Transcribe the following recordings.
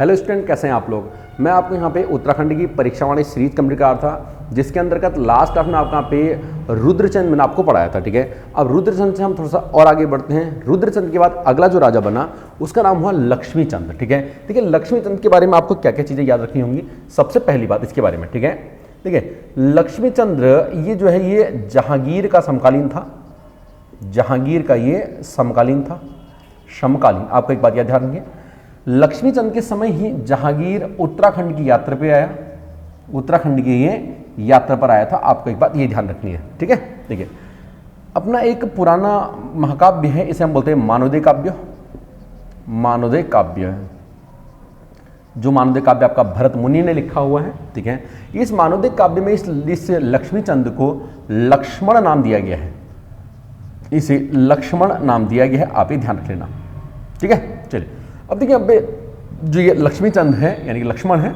Hello student, कैसे हैं आप लोग। मैं आपको यहाँ पे उत्तराखंड की परीक्षा वाली सीरीज कंप्लीट कर रहा था, जिसके अंतर्गत लास्ट क्लास में आपको यहाँ पे रुद्रचंद मैंने आपको पढ़ाया था। ठीक है, अब रुद्रचंद से हम थोड़ा सा और आगे बढ़ते हैं। रुद्रचंद के बाद अगला जो राजा बना उसका नाम हुआ लक्ष्मीचंद। ठीक है, लक्ष्मीचंद के बारे में आपको क्या क्या चीज़ें याद रखनी होंगी। सबसे पहली बात इसके बारे में, ठीक है, लक्ष्मीचंद्र ये जो है ये जहांगीर का समकालीन था। जहांगीर का ये समकालीन था, समकालीन। आपको एक बात याद ध्यान रखिए, लक्ष्मीचंद के समय ही जहांगीर उत्तराखंड की यात्रा पे आया। उत्तराखंड की ये यात्रा पर आया था, आपको एक बात ये ध्यान रखनी है। ठीक है, देखिए अपना एक पुराना महाकाव्य है, इसे हम बोलते हैं मानवोदय काव्य। मानवोदय काव्य, जो मानवोदय काव्य आपका भरत मुनि ने लिखा हुआ है। ठीक है, इस मानवोदय काव्य में इस लक्ष्मीचंद को लक्ष्मण नाम दिया गया है। इसे लक्ष्मण नाम दिया गया है, आप ये ध्यान रख लेना। ठीक है, चलिए अब देखिए, अब जो ये लक्ष्मीचंद है यानी कि लक्ष्मण है,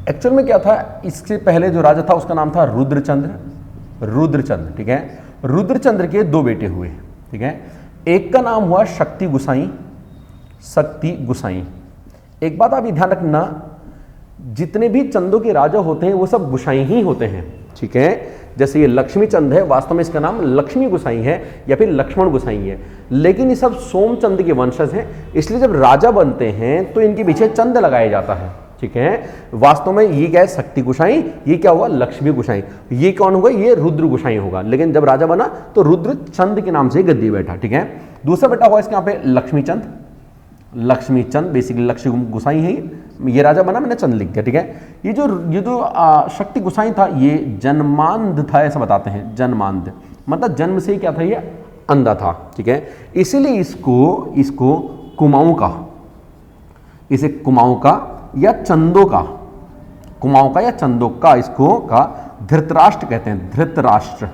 एक्चुअल में क्या था, इससे पहले जो राजा था उसका नाम था रुद्रचंद्र। रुद्रचंद्र, ठीक है, रुद्रचंद्र के दो बेटे हुए। ठीक है, एक का नाम हुआ शक्ति गुसाई। शक्ति गुसाई। एक बात आप ये ध्यान रखना, जितने भी चंदों के राजा होते हैं वो सब गुसाई ही होते हैं। ठीक है, जैसे ये लक्ष्मीचंद है, वास्तव में इसका नाम लक्ष्मी गुसाई है या फिर लक्ष्मण गुसाई है, लेकिन ये सब सोमचंद के वंशज हैं, इसलिए जब राजा बनते हैं तो इनके पीछे चंद लगाया जाता है। ठीक है, वास्तव में ये क्या है, शक्ति गुसाई, ये क्या हुआ, लक्ष्मी गुसाई। ये कौन होगा, ये रुद्र गुसाई होगा, लेकिन जब राजा बना तो रुद्र चंद के नाम से गद्दी बैठा। ठीक है, दूसरा बेटा हुआ इसके यहाँ पे लक्ष्मीचंद। लक्ष्मीचंद बेसिकली लक्ष्मी गुसाई है, ये राजा बना, मैंने चंद लिख दिया। ठीक है, ये जो शक्ति गुसाई था ये जन्मांध था, ऐसा बताते हैं। जन्मांध मतलब जन्म से ही क्या था, ये अंधा था। ठीक है, इसीलिए इसको कुमाऊं का, इसे कुमाऊं का या चंदों का, कुमाऊं का या चंदों का, इसको का धृतराष्ट्र कहते हैं। धृतराष्ट्र,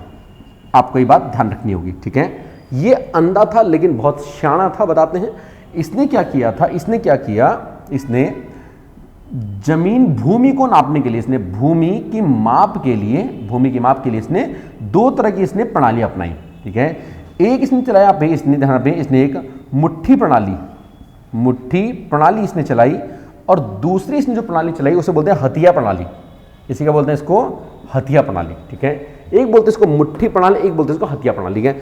आपको ये बात ध्यान रखनी होगी। ठीक है, ये अंधा था लेकिन बहुत सियाना था, बताते हैं। इसने क्या किया था, इसने जमीन भूमि को नापने के लिए, इसने भूमि की माप के लिए इसने दो तरह की इसने प्रणाली अपनाई। ठीक है, एक इसने चलाया पे, इसने ध्यान पे, इसने एक मुट्ठी प्रणाली इसने चलाई, और दूसरी इसने जो प्रणाली चलाई उसे बोलते हैं हथिया प्रणाली। इसी का बोलते हैं इसको हथिया प्रणाली। ठीक है, एक बोलते हैं इसको मुट्ठी प्रणाली, एक बोलते हैं इसको हथिया प्रणाली।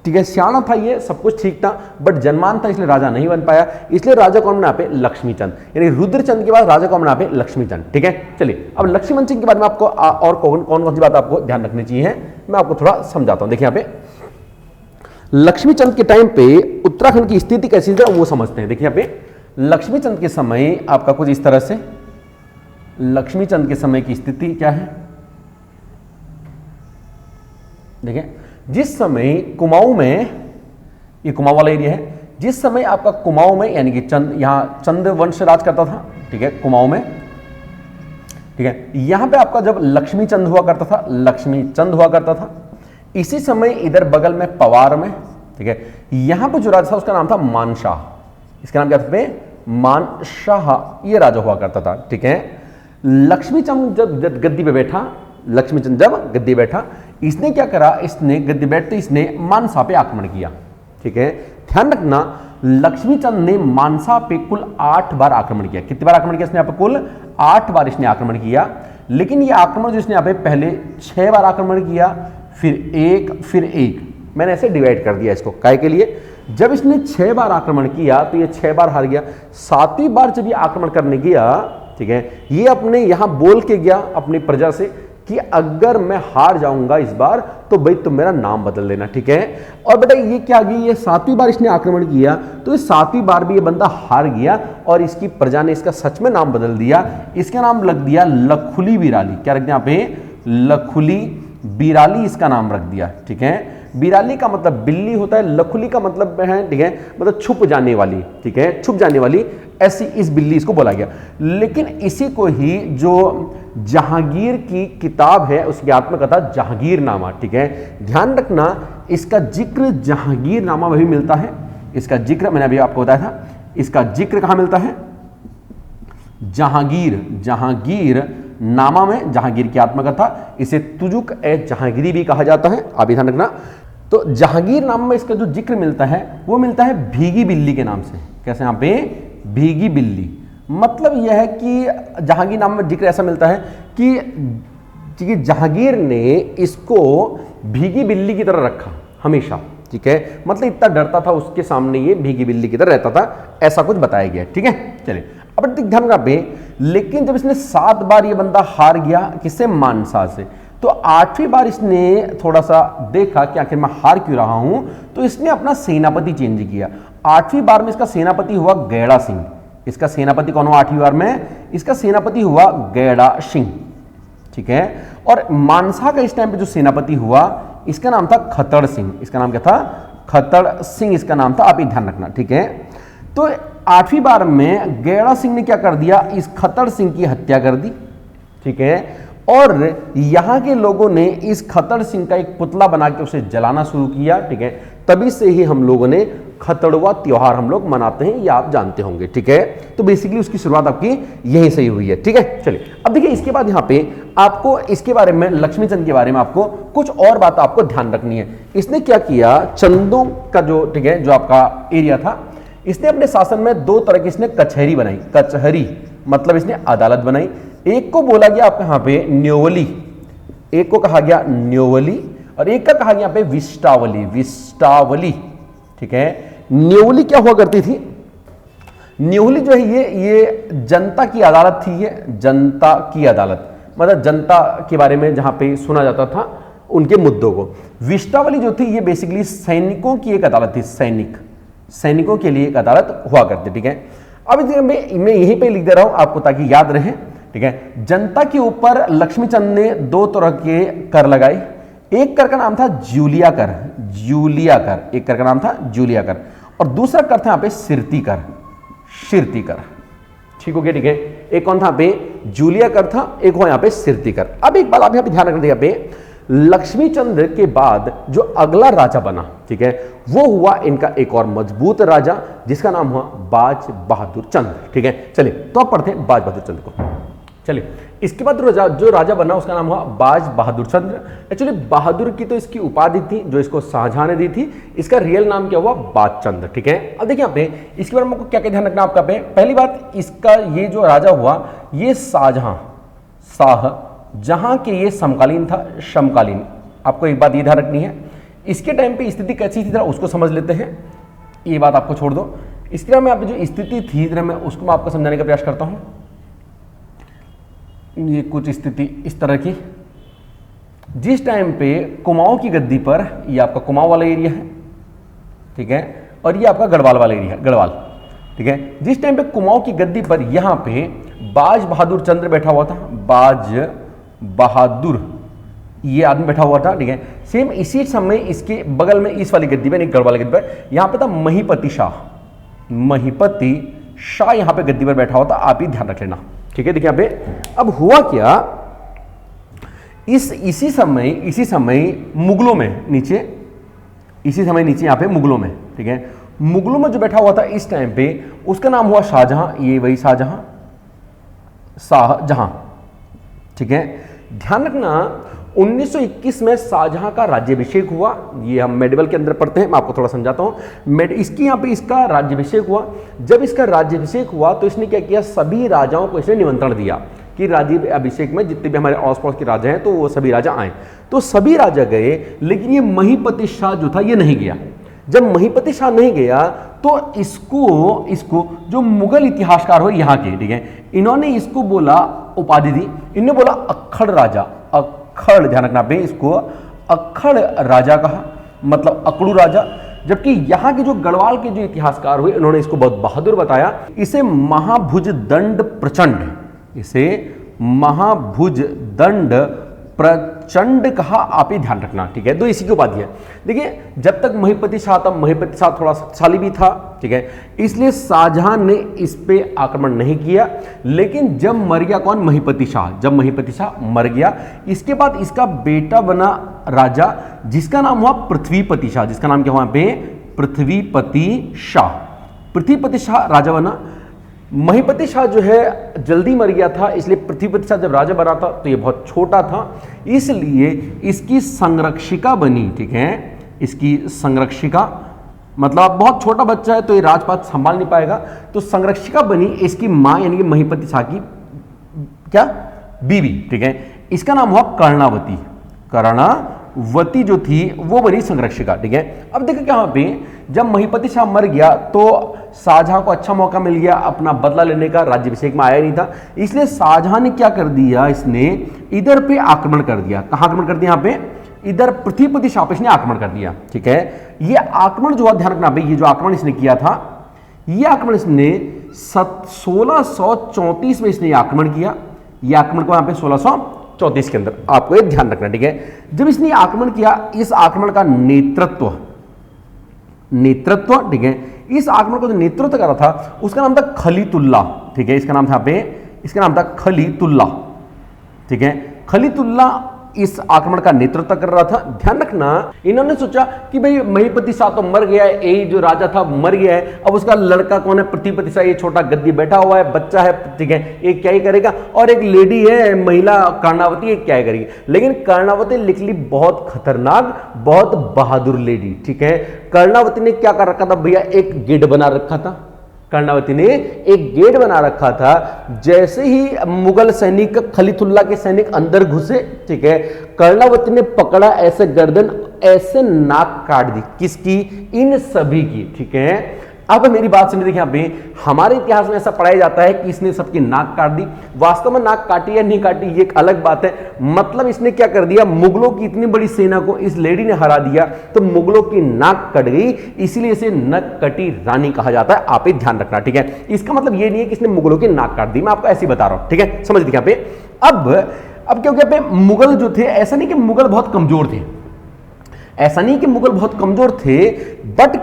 ठीक है, सियाना था ये, सब कुछ ठीक था, बट जन्मान था, इसलिए राजा नहीं बन पाया। इसलिए राजा कौन बना पे, लक्ष्मीचंद, यानी रुद्रचंद के बाद राजा कौन बना पे, लक्ष्मीचंद। ठीक है, चलिए अब लक्ष्मीचंद के बारे में आपको और कौन कौन सी बात आपको ध्यान रखनी चाहिए, मैं आपको थोड़ा समझाता हूं। देखिए यहाँ पे लक्ष्मीचंद के टाइम पे उत्तराखंड की स्थिति कैसी थी वो समझते हैं। देखिए यहाँ पे लक्ष्मीचंद के समय आपका कुछ इस तरह से, लक्ष्मीचंद के समय की स्थिति क्या है, देखिए जिस समय कुमाऊं में, ये कुमाऊं वाला एरिया है, जिस समय आपका कुमाऊं में यानी कि यहां चंद वंश राज करता था। ठीक है, कुमाऊं में, ठीक है, यहां पे आपका जब लक्ष्मीचंद हुआ करता था, इसी समय इधर बगल में पवार में, ठीक है, यहां पे जो राजा था उसका नाम था मानशाह। इसका नाम क्या था, मानशाह, ये राजा हुआ करता था। ठीक है, लक्ष्मीचंद जब गद्दी पे बैठा, इसने क्या करा, इसने गद्दी बैठते इसने मानसा पे आक्रमण किया। ठीक है, ध्यान रखना, लक्ष्मीचंद ने मानसा पे कुल 8 बार आक्रमण किया। कितनी बार आक्रमण किया इसने, यहाँ पे कुल 8 बार इसने आक्रमण किया। लेकिन ये आक्रमण जो इसने यहाँ पे पहले 6 बार आक्रमण किया, फिर एक, मैंने ऐसे डिवाइड कर दिया इसको, काय के लिए, जब इसने 6 बार आक्रमण किया तो ये 6 बार हार गया। 7वीं बार जब ये आक्रमण करने गया, ठीक है, ये अपने यहां बोल के गया अपनी प्रजा से कि अगर मैं हार जाऊंगा इस बार तो भाई तुम मेरा नाम बदल देना। ठीक है, और बेटा ये क्या गई, ये 7वीं बार इसने आक्रमण किया, तो इस 7वीं बार भी ये बंदा हार गया और इसकी प्रजा ने इसका सच में नाम बदल दिया। इसका नाम रख दिया लखुली बिराली। क्या रख दिया यहाँ पे, लखुली बिराली इसका नाम रख दिया। ठीक है, बिराली का मतलब बिल्ली होता है, लखुली का मतलब है, ठीक है, मतलब छुप जाने वाली। ठीक है, छुप जाने वाली, ऐसी इस बिल्ली इसको बोला गया। लेकिन इसी को ही जो जहांगीर की किताब है उसकी आत्मकथा जहांगीरनामा, ठीक है, ध्यान रखना, इसका जिक्र जहांगीरनामा में भी मिलता है। इसका जिक्र मैंने अभी आपको बताया था, इसका जिक्र कहां मिलता है, जहांगीर नामा में, जहांगीर की आत्मकथा, इसे तुजुक ए जहांगीरी भी कहा जाता है, आप ध्यान रखना। तो जहांगीर नाम में इसका जो जिक्र मिलता है वो मिलता है भीगी बिल्ली के नाम से। कैसे, यहाँ पे भीगी बिल्ली, मतलब यह है कि जहांगीर नाम में जिक्र ऐसा मिलता है कि जहांगीर ने इसको भीगी बिल्ली की तरह रखा हमेशा, ठीक है, मतलब इतना डरता था उसके सामने, ये भीगी बिल्ली की तरह रहता था, ऐसा कुछ बताया गया, ठीक है। चलिए अब ध्यान रखना पे, लेकिन जब इसने 7 बार ये बंदा हार गया किससे, मानसा से, तो 8वीं बार इसने थोड़ा सा देखा कि आखिर मैं हार क्यों रहा हूं, तो इसने अपना सेनापति चेंज किया। 8वीं बार में इसका सेनापति हुआ गैड़ा सिंह। इसका सेनापति कौन हुआ 8वीं बार में, इसका सेनापति हुआ गैड़ा सिंह, ठीक है। और मानसा का इस टाइम पे जो सेनापति हुआ इसका नाम था खतड़ सिंह। इसका नाम क्या था, खतड़ सिंह इसका नाम था, आप ये ध्यान रखना, ठीक है। तो 8वीं बार में गैड़ा सिंह ने क्या कर दिया, इस खतड़ सिंह की हत्या कर दी, ठीक है। और यहां के लोगों ने इस खतड़ सिंह का एक पुतला बना के उसे जलाना शुरू किया, ठीक है। तभी से ही हम लोगों ने खतड़वा त्योहार हम लोग मनाते हैं, ये आप जानते होंगे, ठीक है। तो बेसिकली उसकी शुरुआत आपकी यहीं से ही हुई है, ठीक है। चलिए अब देखिए इसके बाद यहाँ पे आपको इसके बारे में, लक्ष्मीचंद के बारे में आपको कुछ और बात आपको ध्यान रखनी है। इसने क्या किया, चंदों का जो, ठीक है, जो आपका एरिया था, इसने अपने शासन में 2 तरह की इसने कचहरी बनाई। कचहरी मतलब इसने अदालत बनाई। एक को बोला गया आपके यहाँ पे न्योवली, एक को कहा गया न्योवली, और एक का कहा गया यहाँ पे विष्टावली। विष्टावली, ठीक है। न्योवली क्या हुआ करती थी, न्योवली जो है ये जनता की अदालत थी, ये जनता की अदालत, मतलब जनता के बारे में जहां पे सुना जाता था उनके मुद्दों को। विष्टावली जो थी ये बेसिकली सैनिकों की एक अदालत थी, सैनिकों के लिए एक अदालत हुआ करती, ठीक है। अब मैं यहीं पे लिख दे रहा हूं आपको ताकि याद रहे, ठीक है। जनता के ऊपर लक्ष्मीचंद ने 2 तरह के कर लगाए। एक कर का नाम था जूलिया कर, जूलिया कर, एक कर का नाम था जूलिया कर, और दूसरा कर था यहाँ पे सिरती कर, शिरती कर, ठीक हो गया, ठीक है। एक कौन था यहाँ पे, जूलिया कर था, एक हुआ यहाँ पे सिरती कर। अब एक बात आप यहाँ पे ध्यान रखना, यहाँ पे लक्ष्मीचंद के बाद जो अगला राजा बना, ठीक है, वो हुआ इनका एक और मजबूत राजा जिसका नाम हुआ बाज बहादुर चंद्र, ठीक है। चलिए तो अब पढ़ते हैं बाज बहादुर चंद्र को। चलिए इसके बाद जो राजा बना उसका नाम हुआ बाज बहादुर चंद्र। एक्चुअली बहादुर की तो इसकी उपाधि थी जो इसको शाहजहां ने दी थी, इसका रियल नाम क्या हुआ, बाज चंद्र, ठीक है। अब देखिए यहाँ पे इसके बारे में आपको क्या क्या ध्यान रखना आपका पे, पहली बात इसका ये जो राजा हुआ ये शाहजहां के ये समकालीन था, समकालीन। आपको एक बात ये ध्यान रखनी है, इसके टाइम पे स्थिति कैसी थी उसको समझ लेते हैं, ये बात आपको छोड़ दो। इसके टाइम में आप जो स्थिति थी मैं उसको मैं आपको समझाने का प्रयास करता हूं। ये कुछ स्थिति इस तरह की, जिस टाइम पे कुमाऊं की गद्दी पर, ये आपका कुमाऊं वाला एरिया है, ठीक है, और ये आपका गढ़वाल वाला एरिया है, गढ़वाल, ठीक है। जिस टाइम पे कुमाऊं की गद्दी पर यहां पे बाज बहादुर चंद्र बैठा हुआ था, बाज बहादुर ये आदमी बैठा हुआ था, ठीक है। सेम इसी समय इसके बगल में इस वाली गद्दी पर, गढ़वाल गद्दी पर, यहां पे था महिपति शाह, महिपति शाह यहां पे गद्दी पर बैठा हुआ था, आप ही ध्यान रख लेना, ठीक है। देखिए यहाँ पे अब हुआ क्या, इसी समय मुगलों में नीचे, इसी समय नीचे यहाँ पे मुगलों में, ठीक है, मुगलों में जो बैठा हुआ था इस टाइम पे उसका नाम हुआ शाहजहां, ये वही शाहजहां, ठीक है। ध्यान रखना 1921 में शाहजहां का राज्याभिषेक हुआ, ये हम मेडिवल के अंदर पढ़ते हैं, मैं आपको थोड़ा समझाता हूं। इसकी यहाँ पे इसका राज्याभिषेक हुआ। जब इसका राज्याभिषेक हुआ तो इसने क्या किया, सभी राजाओं को इसने निमंत्रण दिया कि राज्याभिषेक में जितने भी हमारे आस पास के राजा हैं तो वो सभी राजा आए। तो सभी राजा गए, लेकिन ये महिपति शाह जो था ये नहीं गया। जब महिपति शाह नहीं गया तो इसको जो मुगल इतिहासकार हो यहाँ के, ठीक है, इन्होंने इसको बोला, उपाधि दी, इन्होंने बोला अक्खड़ राजा, अक्खड़, ध्यान रखना पे, इसको अक्खड़ राजा कहा, मतलब अकड़ू राजा। जबकि यहाँ के जो गढ़वाल के जो इतिहासकार हुए उन्होंने इसको बहुत बहादुर बताया। इसे महाभुज दंड प्रचंड, इसे महाभुज दंड प्रचंड कहा, आप ही ध्यान रखना, ठीक है। तो इसी की उपाधि है। देखिए जब तक महिपति शाह था, महिपति शाह थोड़ा शक्तिशाली भी था, ठीक है, इसलिए शाहजहां ने इस पे आक्रमण नहीं किया। लेकिन जब मर गया कौन, महिपति शाह, जब महिपति शाह मर गया, इसके बाद इसका बेटा बना राजा जिसका नाम हुआ पृथ्वीपति शाह, जिसका नाम क्या हुआ पे, पृथ्वीपति शाह। पृथ्वीपति शाह राजा बना। महिपति शाह जो है जल्दी मर गया था, इसलिए पृथ्वीपति शाह जब राजा बना था तो ये बहुत छोटा था, इसलिए इसकी संरक्षिका बनी, ठीक है, इसकी संरक्षिका मतलब बहुत छोटा बच्चा है तो ये राजपाट संभाल नहीं पाएगा, तो संरक्षिका बनी इसकी मां यानी कि महिपति शाह की क्या बीवी, ठीक है। इसका नाम हुआ कर्णावती। कर्णावती जो थी वो बनी संरक्षिका, ठीक है। अब देखो क्या पे जब महिपति शाह मर गया तो शाहजहां को अच्छा मौका मिल गया अपना बदला लेने का, राज्याभिषेक में आया नहीं था, इसलिए शाहजहां ने क्या कर दिया, इसने इधर पे आक्रमण कर दिया। कहां आक्रमण कर दिया, यहाँ पे इधर पृथ्वीपति शाह पे इसने आक्रमण कर दिया, ठीक है। ये आक्रमण जो ध्यान रखना भाई, ये जो आक्रमण इसने किया था, ये आक्रमण इसने 1634 में इसने आक्रमण किया। ये आक्रमण को यहाँ पे 1634 के अंदर आपको ये ध्यान रखना, ठीक है। जब इसने आक्रमण किया, इस आक्रमण का नेतृत्व, ठीक है, इस आक्रमण को जो नेतृत्व कर रहा था उसका नाम था खलीतुल्ला, ठीक है। इसका नाम था पे, इसका नाम था खलीतुल्ला, ठीक है। खलीतुल्ला इस आक्रमण का नेतृत्व कर रहा था। ध्यान रखना, इन्होंने सोचा कि भाई महिपति शाह तो मर गया है, यही जो राजा था मर गया है, अब उसका लड़का कौन है, पृथ्वीपति शाह, ये छोटा गद्दी बैठा हुआ है, बच्चा है, ठीक है, ये क्या ही करेगा, और एक लेडी है महिला कर्णावती, ये क्या ही करेगी। लेकिन कर्णावती निकली बहुत खतरनाक, बहुत बहादुर लेडी, ठीक है। कर्णावती ने क्या कर रखा था भैया, एक गेट बना रखा था। कर्णावती ने एक गेट बना रखा था। जैसे ही मुगल सैनिक, खलीतुल्ला के सैनिक अंदर घुसे, ठीक है, कर्णावती ने पकड़ा, ऐसे गर्दन, ऐसे नाक काट दी। किसकी? इन सभी की, ठीक है। अब मेरी बात सुनिए, देखिए यहाँ पे हमारे इतिहास में ऐसा पढ़ाया जाता है कि इसने सबकी नाक काट दी। वास्तव में नाक काटी या नहीं काटी ये एक अलग बात है, मतलब इसने क्या कर दिया, मुगलों की इतनी बड़ी सेना को इस लेडी ने हरा दिया, तो मुगलों की नाक कट गई, इसीलिए इसे नक कटी रानी कहा जाता है। आप ध्यान रखना, ठीक है। इसका मतलब ये नहीं है कि इसने मुगलों की नाक काट दी, मैं आपको ऐसे ही बता रहा हूं, ठीक है, समझ लीजिए यहाँ पे। अब क्योंकि यहाँ पे मुगल जो थे, ऐसा नहीं कि मुगल बहुत कमजोर थे, ऐसा नहीं कि मुगल बहुत कमजोर थे, बट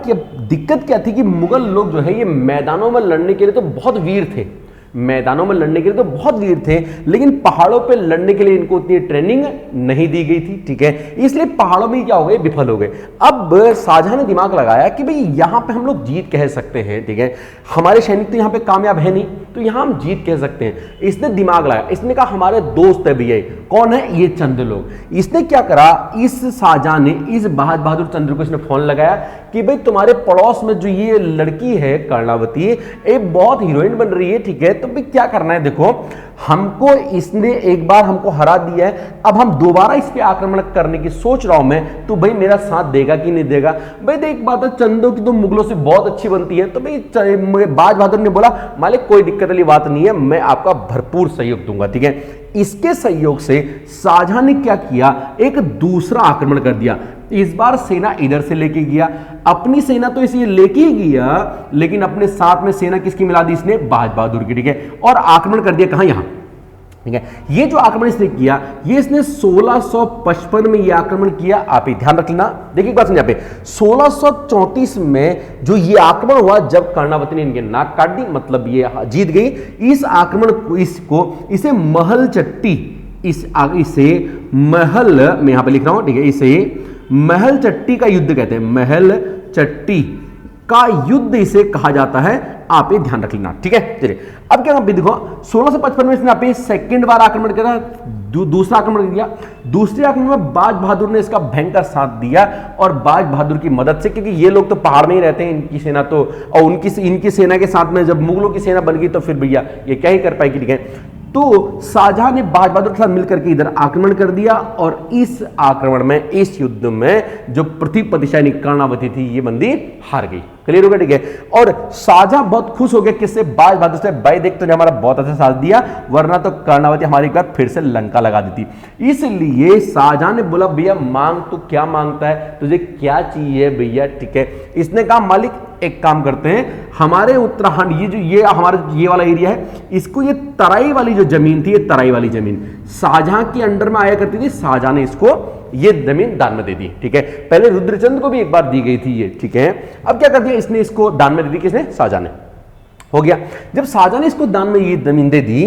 दिक्कत क्या थी कि मुगल लोग जो है ये मैदानों में लड़ने के लिए तो बहुत वीर थे, मैदानों में लड़ने के लिए तो बहुत वीर थे, लेकिन पहाड़ों पे लड़ने के लिए इनको उतनी ट्रेनिंग नहीं दी गई थी, ठीक है। इसलिए पहाड़ों में क्या हो गए, विफल हो गए। अब शाहजहां ने दिमाग लगाया कि भाई यहां पे हम लोग जीत कह सकते हैं, ठीक है, हमारे सैनिक तो यहां पे कामयाब है नहीं, तो यहां हम जीत कह सकते हैं। इसने दिमाग लगाया, इसने कहा हमारे दोस्त है भैया, कौन है, ये चंद लोग। इसने क्या करा, इस शाहजहां ने इस बहादुर चंद्र को इसने फोन लगाया कि भाई तुम्हारे पड़ोस में जो ये लड़की है कर्णावती, एक बहुत हीरोइन बन रही है, ठीक है, तो भाई क्या करना है, देखो हमको इसने एक बार हमको हरा दिया है, अब हम दोबारा इस पे आक्रमण करने की सोच रहा हूं मैं, तो भाई मेरा साथ देगा कि नहीं देगा। भाई देख बात है, चंदों की तो मुगलों से बहुत अच्छी बनती है, तो भाई बाज बहादुर ने बोला मालिक कोई दिक्कत वाली बात नहीं है, मैं आपका भरपूर सहयोग दूंगा, ठीक है। इसके सहयोग से शाहजहां ने क्या किया, एक दूसरा आक्रमण कर दिया। इस बार सेना इधर से लेके गया, अपनी सेना तो इसे लेके ही गया, लेकिन अपने साथ में सेना किसकी मिला दी, इसने बाज बहादुर की, ठीक है, और आक्रमण कर दिया कहां, यहां, ठीक है। ये जो आक्रमण इसने किया, ये इसने 1655 में ये आक्रमण किया। आप ध्यान रख लेना, देखिए एक बात समझ, 1634 में जो ये आक्रमण हुआ, जब कर्णावती ने इनके नाक काट दी, मतलब ये जीत गई। इस आक्रमण को इसे महल चट्टी, इसे महल, मैं यहां पे लिख रहा हूं, ठीक है, इसे महल चट्टी का युद्ध कहते हैं, महल चट्टी का युद्ध इसे कहा जाता है। आप ये ध्यान रख लेना, ठीक है। चलिए अब क्या देखो, 1655 में इसने आप सेकंड बार आक्रमण करा, दूसरा आक्रमण किया। दूसरे आक्रमण में बाज बहादुर ने इसका भयंकर साथ दिया, और बाज बहादुर की मदद से, क्योंकि ये लोग तो पहाड़ में ही रहते हैं, इनकी सेना तो, और इनकी सेना के साथ में जब मुगलों की सेना बन गई तो फिर भैया ये क्या ही कर पाएगी, ठीक है। तो शाहजहां ने बाज बहादुर के साथ मिलकर के इधर आक्रमण कर दिया, और इस आक्रमण में, इस युद्ध में जो पृथ्वीपति शाह कर्णावती थी, ये बंदी हार गई। क्लियर होगा, ठीक है। और शाहजहां बहुत खुश हो गया किससे, बाज बहादुर से, भाई देख तूने हमारा बहुत अच्छा साथ दिया, वरना तो कर्णावती हमारी बार फिर से लंका लगा देती। इसलिए शाहजहां ने बोला भैया मांग, तू क्या मांगता है, तुझे क्या चाहिए भैया, ठीक है। इसने कहा मालिक एक काम करते हैं, हमारे उत्तराखंड, ये हमारा ये वाला एरिया है, इसको ये तराई वाली जो जमीन थी, ये तराई वाली जमीन शाहजहां के अंडर में आया करती थी, शाहजहां ने इसको ये जमीन दान में दे दी, ठीक है। पहले रुद्रचंद को भी एक बार दी गई थी ये, ठीक है। अब क्या कर दिया, इसने इसको दान में दे दी, किसने, शाहजहां ने। हो गया, जब शाहजहां ने इसको दान में ये जमीन दे दी,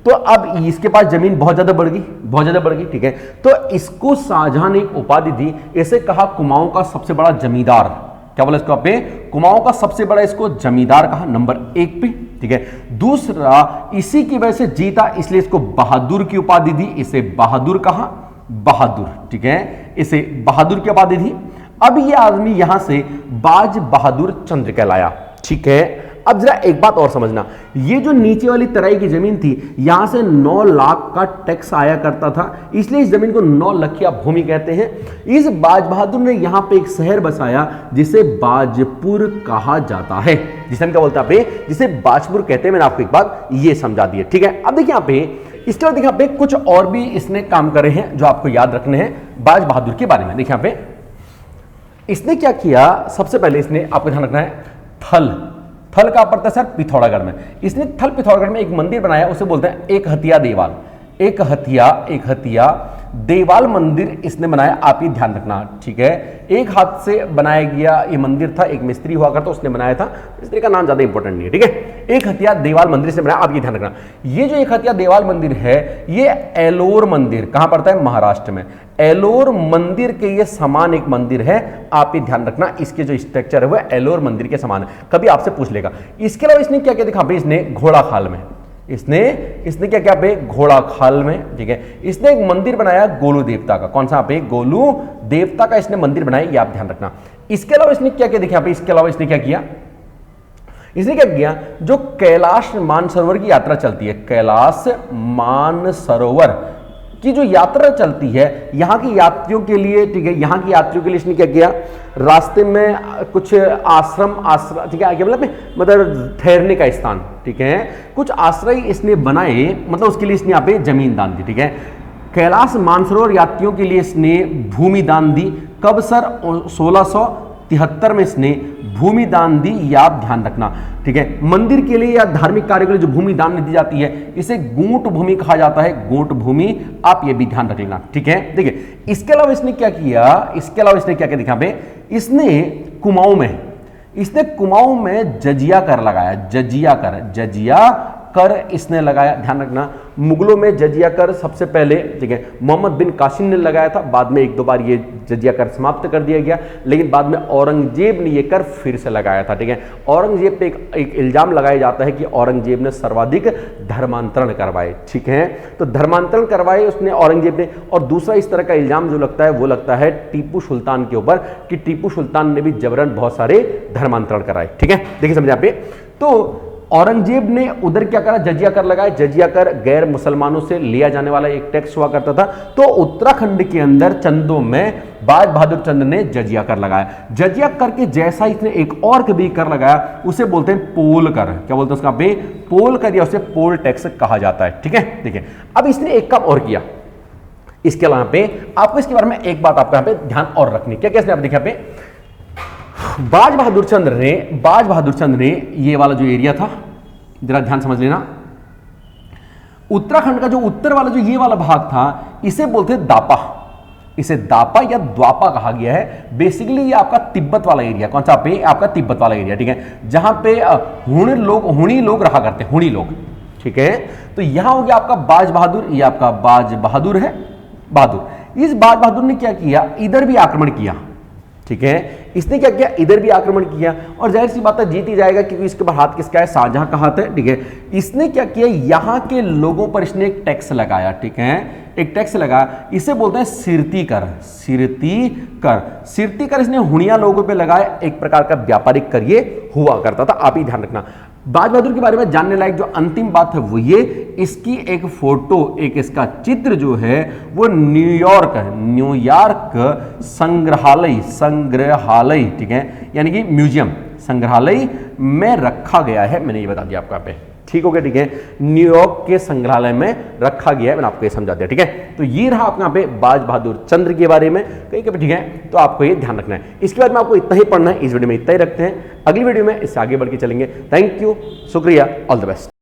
तो अब इसके पास जमीन बहुत ज्यादा बढ़ गई, बहुत ज्यादा बढ़ गई, ठीक है। तो इसको शाहजहां ने एक उपाधि दी, इसे कहा कुमाऊं का सबसे बड़ा जमींदार। क्या बोला इसको, आपने कुमाऊं का सबसे बड़ा इसको जमींदार कहा, नंबर 1 पे, ठीक है। दूसरा, इसी की वजह से जीता, इसलिए इसको बहादुर की उपाधि दी, इसे बहादुर कहा, बहादुर, ठीक है, इसे बहादुर की उपाधि दी। अब ये आदमी यहां से बाज बहादुर चंद्र कहलाया। ठीक है, अब जरा एक बात और समझना, ये जो नीचे वाली तराई की जमीन थी, यहां से 9 लाख का टैक्स आया करता था, इसलिए इस जमीन को 9 लखिया भूमि कहते हैं। इस बाज बहादुर ने यहां पे एक शहर बसाया जिसे बाजपुर कहा जाता है, जिसे हम क्या बोलते हैं, जिसे बाजपुर कहते हैं। मैंने आपको एक बात ये समझा दी है। ठीक है, अब देखिए यहां पे, इसके बाद देखिए यहां पे कुछ और भी इसने काम करे हैं जो आपको याद रखने हैं बाज बहादुर के बारे में। देखिए यहां पे इसने क्या किया, सबसे पहले इसने आपको ध्यान रखना है, थल का पड़ता है सर पिथौरागढ़ में। इसने थल पिथौरागढ़ में एक मंदिर बनाया, उसे बोलते हैं एक हथिया देवाल। एक हथिया देवाल मंदिर इसने बनाया, आप ही ध्यान रखना। ठीक है, एक हाथ से बनाया गया ये मंदिर था, एक मिस्त्री हुआ करता उसने बनाया था, मिस्त्री का नाम ज्यादा इंपॉर्टेंट नहीं है। ठीक है, एक हथिया देवाल मंदिर से बनाया, आप ये ध्यान रखना। ये जो एक हथिया देवाल मंदिर है, ये एलोर मंदिर कहां पड़ता है, महाराष्ट्र में। एलोर मंदिर के ये समान एक मंदिर है, आप ये ध्यान रखना, इसके जो स्ट्रक्चर है वो एलोर मंदिर के समान है, कभी आपसे पूछ लेगा। इसके अलावा इसने क्या किया, देखा इसने घोड़ा खाल में, इसने क्या किया पे, घोड़ा खाल में। ठीक है, इसने एक मंदिर बनाया गोलू देवता का, कौन सा पे, गोलू देवता का इसने मंदिर बनाया, ये आप ध्यान रखना। इसके अलावा इसने क्या किया, देखिए इसके अलावा इसने क्या किया, जो कैलाश मानसरोवर की यात्रा चलती है, कैलाश मानसरोवर की जो यात्रा चलती है यहां की यात्रियों के लिए, ठीक है, यहां की यात्रियों के लिए इसने क्या किया, रास्ते में कुछ आश्रम, ठीक है, मतलब ठहरने का स्थान, ठीक है, कुछ आश्रय इसने बनाए, मतलब उसके लिए इसने यहाँ पे जमीन दान दी। ठीक है, कैलाश मानसरोवर यात्रियों के लिए इसने भूमि दान दी, कब सर, 1673 में इसने भूमि दान दी, ये आप ध्यान रखना। ठीक है, मंदिर के लिए या धार्मिक कार्य के लिए जो भूमि दान में दी जाती है इसे गूंट भूमि कहा जाता है, गूंट भूमि, आप ये भी ध्यान रख लेना। ठीक है, देखिए इसके अलावा इसने क्या किया, देखा पे इसने कुमाऊं में जजिया कर लगाया, जजिया कर इसने लगाया, ध्यान रखना। मुगलों में जजिया कर सबसे पहले, ठीक है, मोहम्मद बिन कासिम ने लगाया था, बाद में एक दो बार ये जजिया कर समाप्त कर दिया गया, लेकिन बाद में औरंगजेब ने ये कर फिर से लगाया था। ठीक है, औरंगजेब पे एक इल्जाम लगाया जाता है कि औरंगजेब ने सर्वाधिक धर्मांतरण करवाए। ठीक है, तो धर्मांतरण करवाए उसने औरंगजेब ने, और दूसरा इस तरह का इल्जाम जो लगता है वो लगता है टीपू सुल्तान के ऊपर, कि टीपू सुल्तान ने भी जबरन बहुत सारे धर्मांतरण कराए। ठीक है, देखिए समझे यहाँ पे, तो औरंगजेब ने उधर क्या करा, जजिया कर लगाया। जजिया कर गैर मुसलमानों से लिया जाने वाला एक टैक्स हुआ करता था, तो उत्तराखंड के अंदर चंदों में बाज बहादुर चंद ने जजिया कर लगाया। जजिया कर के जैसा इसने एक और कभी कर लगाया, उसे बोलते हैं पोल कर। क्या बोलते हैं उसका पे, पोल कर, या उसे पोल टैक्स कहा जाता है। ठीक है, देखिए अब इसने एक काम और किया, इसके अलावा पे आपको इसके बारे में एक बात आपको यहाँ पे ध्यान और रखनी, क्या इसने आप देखा पे, बाज बहादुर चंद्र ने ये वाला जो एरिया था, जरा ध्यान समझ लेना, उत्तराखंड का जो उत्तर वाला जो ये वाला भाग था, इसे बोलते हैं दापा, इसे दापा या द्वापा कहा गया है। बेसिकली ये आपका तिब्बत वाला एरिया, कौन सा पे, आपका तिब्बत वाला एरिया। ठीक है, जहां पे हुणी लोग रहा करते हैं, हुणी लोग। ठीक है, तो यहां हो गया आपका बाज बहादुर, ये आपका बाज बहादुर है, बहादुर। इस बाज बहादुर ने क्या किया, इधर भी आक्रमण किया। ठीक है, इसने क्या किया, इधर भी आक्रमण किया, और जाहिर सी बात है जीत ही जाएगा, क्योंकि इसके बाद हाथ किसका है, शाहजहां का हाथ है। ठीक है, इसने क्या किया, यहां के लोगों पर इसने एक टैक्स लगाया। ठीक है, एक टैक्स लगाया, इसे बोलते हैं सिरती कर। सिरती कर इसने हुणिया लोगों पे लगाया, एक प्रकार का व्यापारिक कर ये हुआ करता था, आप ही ध्यान रखना। बाज बहादुर के बारे में जानने लायक जो अंतिम बात है वो ये, इसकी एक फोटो, एक इसका चित्र जो है वो न्यूयॉर्क संग्रहालय, ठीक है, यानी कि म्यूजियम, संग्रहालय में रखा गया है। मैंने ये बता दिया आपको यहाँ पे, ठीक हो गया। ठीक है, न्यूयॉर्क के संग्रहालय में रखा गया है, मैंने आपको ये समझा दिया। ठीक है, तो ये रहा आपका यहाँ पे बाज बहादुर चंद्र के बारे में कहीं कहीं। ठीक है, तो आपको ये ध्यान रखना है। इसके बाद में आपको इतना ही पढ़ना है, इस वीडियो में इतना ही रखते हैं, अगली वीडियो में इससे आगे बढ़ के चलेंगे। थैंक यू, शुक्रिया, ऑल द बेस्ट।